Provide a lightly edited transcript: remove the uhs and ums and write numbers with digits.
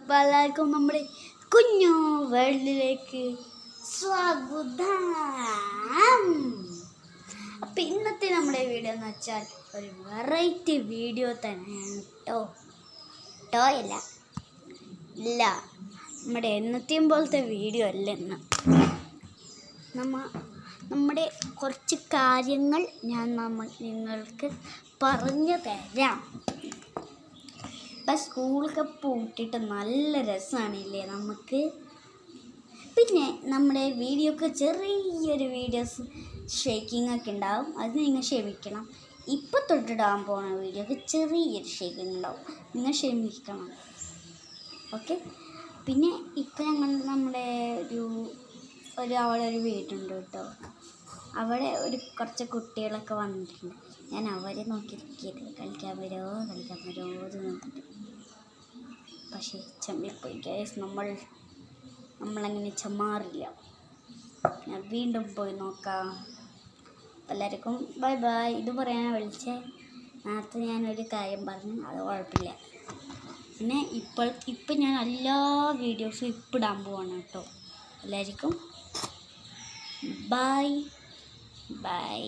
അപ്പോൾ എല്ലാവർക്കും നമ്മുടെ കുഞ്ഞു വേൾഡിലേക്ക് സ്വാഗതം. അപ്പം ഇന്നത്തെ നമ്മുടെ വീഡിയോ എന്ന് വെച്ചാൽ ഒരു വെറൈറ്റി വീഡിയോ തന്നെയാണ് അല്ല നമ്മുടെ എന്നത്തെയും പോലത്തെ വീഡിയോ അല്ല ഇന്ന്. നമ്മുടെ കുറച്ച് കാര്യങ്ങൾ ഞാൻ നിങ്ങൾക്ക് പറഞ്ഞു തരാം. ഇപ്പം സ്കൂളൊക്കെ പൂട്ടിയിട്ട് നല്ല രസമാണില്ലേ നമുക്ക്. പിന്നെ നമ്മുടെ വീഡിയോക്ക് ചെറിയൊരു വീഡിയോസ് ഷേക്കിംഗ് ഒക്കെ ഉണ്ടാവും, അത് നിങ്ങൾ ക്ഷമിക്കണം. ഇപ്പം തൊട്ടിടാൻ പോകുന്ന വീഡിയോക്ക് ചെറിയൊരു ഷേക്കിംഗ് ഉണ്ടാവും, നിങ്ങൾ ക്ഷമിക്കണം. ഓക്കെ. പിന്നെ ഇപ്പം നമ്മുടെ അവിടെ ഒരു വീടുണ്ട് കേട്ടോ. അവിടെ കുറച്ച് കുട്ടികളൊക്കെ വന്നിട്ടുണ്ട്. ഞാൻ അവരെ നോക്കിയിരിക്കരുത്, കളിക്കാൻ വരുമോ എന്ന് നോക്കിയിട്ട്. പക്ഷേ ചെമ്മിപ്പോയി ഗൈസ്, നമ്മളങ്ങനെ ചെമ്മാറില്ല. ഞാൻ വീണ്ടും പോയി നോക്കാം. എല്ലാവർക്കും ബൈ ബൈ. ഇത് പറയാനാണ് വിളിച്ചേ. നേരത്തെ ഞാനൊരു കാര്യം പറഞ്ഞു, അത് കുഴപ്പമില്ല. പിന്നെ ഇപ്പം ഞാൻ എല്ലാ വീഡിയോസും ഇടാൻ പോവാണ് കേട്ടോ. എല്ലാവർക്കും ബൈ ബൈ.